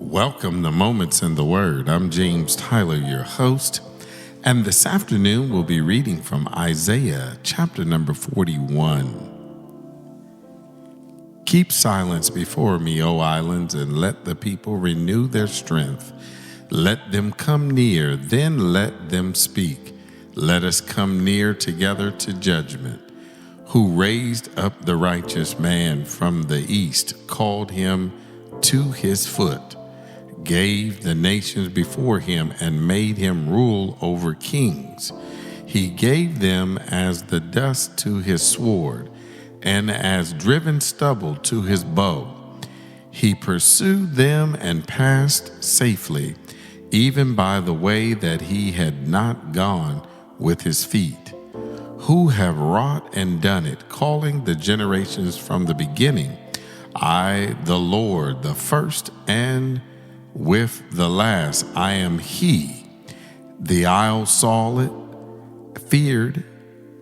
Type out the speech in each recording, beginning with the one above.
Welcome to Moments in the Word. I'm James Tyler, your host, and this afternoon we'll be reading from Isaiah chapter number 41. Keep silence before me, O islands, and let the people renew their strength. Let them come near, then let them speak. Let us come near together to judgment. Who raised up the righteous man from the east, called him to his foot, gave the nations before him, and made him rule over kings. He gave them as the dust to his sword, and as driven stubble to his bow. He pursued them and passed safely, even by the way that he had not gone with his feet. Who have wrought and done it, calling the generations from the beginning. I, the Lord, the first, and with the last, I am he. The isles saw it, feared.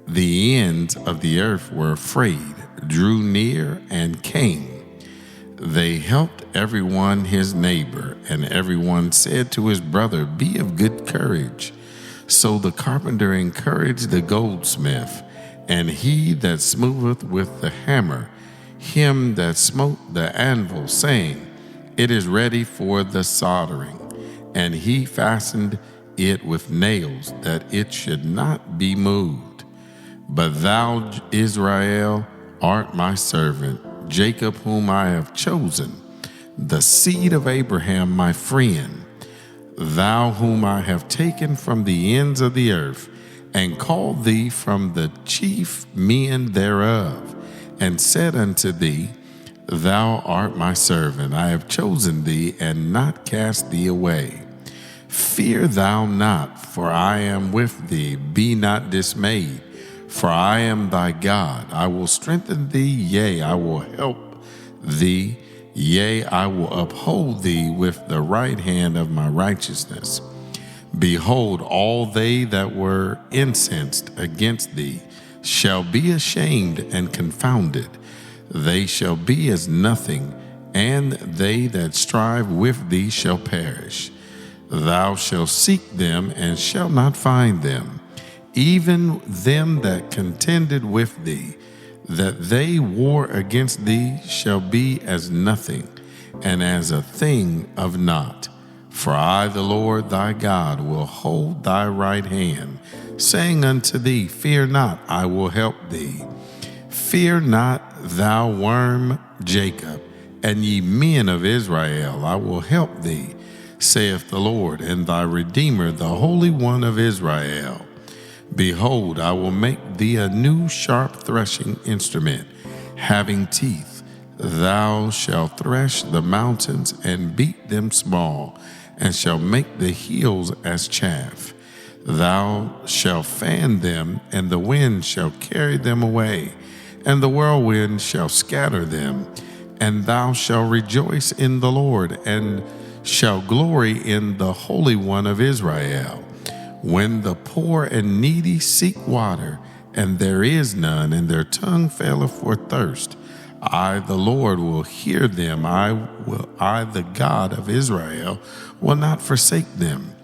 The ends of the earth were afraid, drew near, and came. They helped everyone his neighbor, and everyone said to his brother, Be of good courage. So the carpenter encouraged the goldsmith, and he that smootheth with the hammer, him that smote the anvil, saying, It is ready for the soldering. And he fastened it with nails, that it should not be moved. But thou, Israel, art my servant, Jacob whom I have chosen, the seed of Abraham my friend. Thou whom I have taken from the ends of the earth, and called thee from the chief men thereof, and said unto thee, Thou art my servant, I have chosen thee, and not cast thee away. Fear thou not, for I am with thee. Be not dismayed, for I am thy God. I will strengthen thee, yea, I will help thee. Yea, I will uphold thee with the right hand of my righteousness. Behold, all they that were incensed against thee shall be ashamed and confounded. They shall be as nothing, and they that strive with thee shall perish. Thou shalt seek them and shalt not find them, even them that contended with thee. That they war against thee shall be as nothing, and as a thing of naught. For I, the Lord thy God, will hold thy right hand, saying unto thee, Fear not, I will help thee. Fear not, thou worm Jacob, and ye men of Israel, I will help thee, saith the Lord, and thy Redeemer, the Holy One of Israel. Behold, I will make thee a new sharp threshing instrument, having teeth. Thou shalt thresh the mountains and beat them small, and shalt make the hills as chaff. Thou shalt fan them, and the wind shall carry them away, and the whirlwind shall scatter them. And thou shalt rejoice in the Lord, and shall glory in the Holy One of Israel. When the poor and needy seek water, and there is none, and their tongue faileth for thirst, I, the Lord, will hear them. I, the God of Israel, will not forsake them.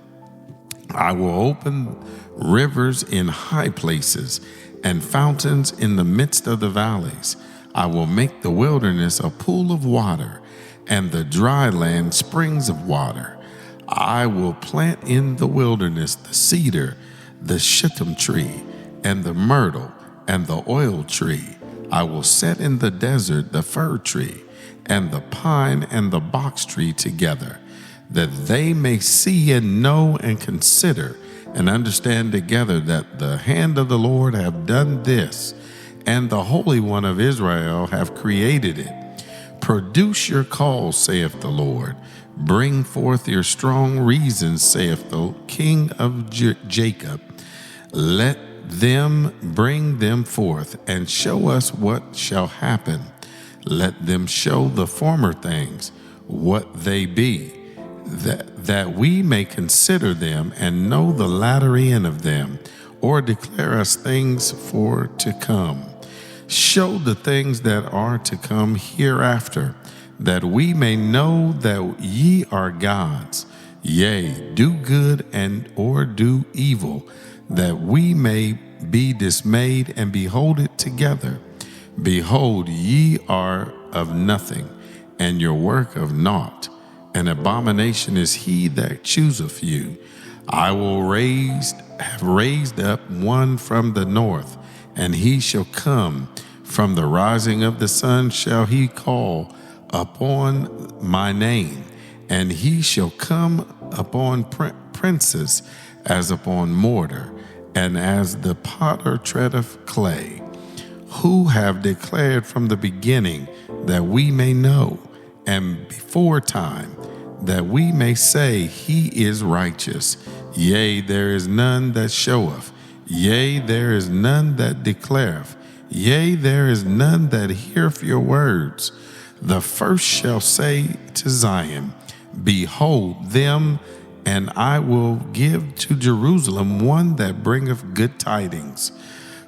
I will open rivers in high places, and fountains in the midst of the valleys. I will make the wilderness a pool of water, and the dry land springs of water. I will plant in the wilderness the cedar, the shittim tree, and the myrtle, and the oil tree. I will set in the desert the fir tree, and the pine and the box tree together, that they may see and know and consider and understand together that the hand of the Lord have done this, and the Holy One of Israel have created it. Produce your cause, saith the Lord. Bring forth your strong reasons, saith the King of Jacob. Let them bring them forth, and show us what shall happen. Let them show the former things, what they be, that we may consider them, and know the latter end of them, or declare us things for to come. Show the things that are to come hereafter, that we may know that ye are gods. Yea, do good and or do evil, that we may be dismayed and behold it together. Behold, ye are of nothing, and your work of naught. An abomination is he that chooseth you. I will have raised up one from the north, and he shall come. From the rising of the sun shall he call upon my name, and he shall come upon princes as upon mortar, and as the potter treadeth clay, who have declared from the beginning, that we may know, and before time, that we may say he is righteous. Yea, there is none that showeth. Yea, there is none that declareth. Yea, there is none that heareth your words. The first shall say to Zion, Behold them, and I will give to Jerusalem one that bringeth good tidings.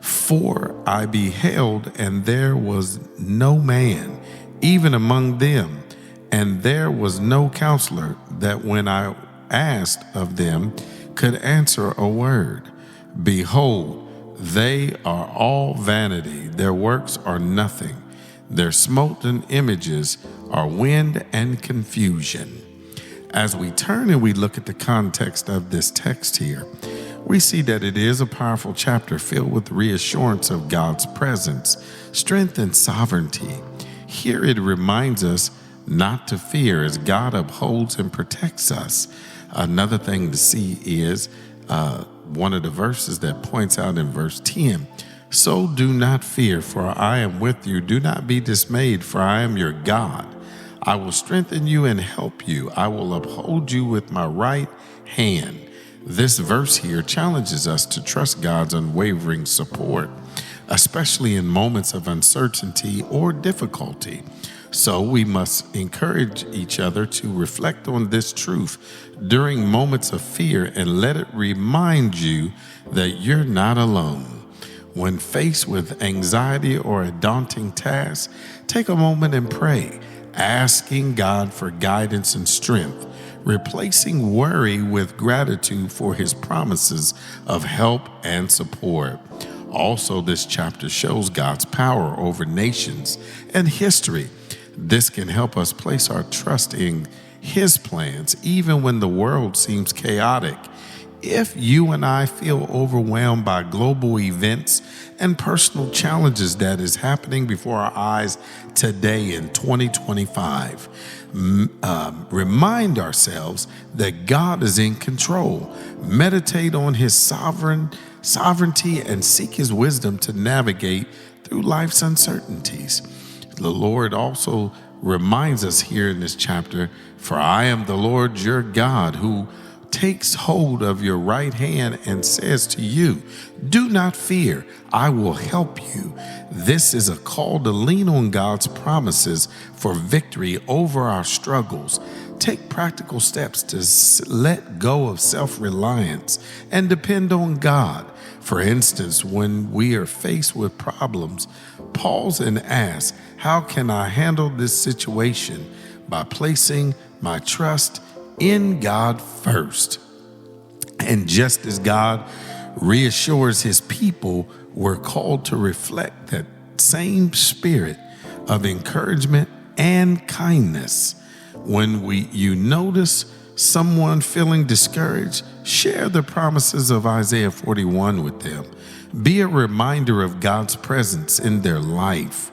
For I beheld, and there was no man, even among them, and there was no counselor, that when I asked of them could answer a word. Behold, they are all vanity, their works are nothing. Their molten images are wind and confusion. As we turn and we look at the context of this text here, we see that it is a powerful chapter filled with reassurance of God's presence, strength, and sovereignty. Here it reminds us not to fear as God upholds and protects us. Another thing to see is one of the verses that points out in verse 10, So do not fear, for I am with you. Do not be dismayed, for I am your God. I will strengthen you and help you. I will uphold you with my right hand. This verse here challenges us to trust God's unwavering support, especially in moments of uncertainty or difficulty. So we must encourage each other to reflect on this truth during moments of fear and let it remind you that you're not alone. When faced with anxiety or a daunting task, take a moment and pray, asking God for guidance and strength, replacing worry with gratitude for his promises of help and support. Also, this chapter shows God's power over nations and history. This can help us place our trust in his plans, even when the world seems chaotic. If you and I feel overwhelmed by global events and personal challenges that is happening before our eyes today in 2025, remind ourselves that God is in control. Meditate on his sovereignty and seek his wisdom to navigate through life's uncertainties. The Lord also reminds us here in this chapter, For I am the Lord your God, who takes hold of your right hand and says to you, Do not fear, I will help you. This is a call to lean on God's promises for victory over our struggles. Take practical steps to let go of self-reliance and depend on God. For instance, when we are faced with problems, pause and ask, How can I handle this situation? By placing my trust in God first. And just as God reassures his people, we're called to reflect that same spirit of encouragement and kindness. When you notice someone feeling discouraged, share the promises of Isaiah 41 with them. Be a reminder of God's presence in their life.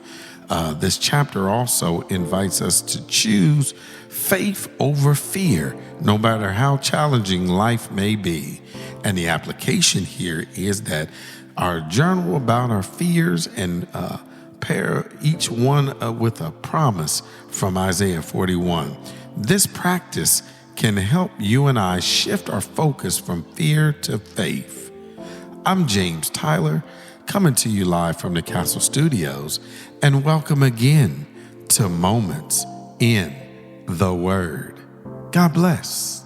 This chapter also invites us to choose faith over fear, no matter how challenging life may be. And the application here is that our journal about our fears and pair each one with a promise from Isaiah 41. This practice can help you and I shift our focus from fear to faith. I'm James Tyler, coming to you live from the Castle Studios, and welcome again to Moments in the Word. God bless.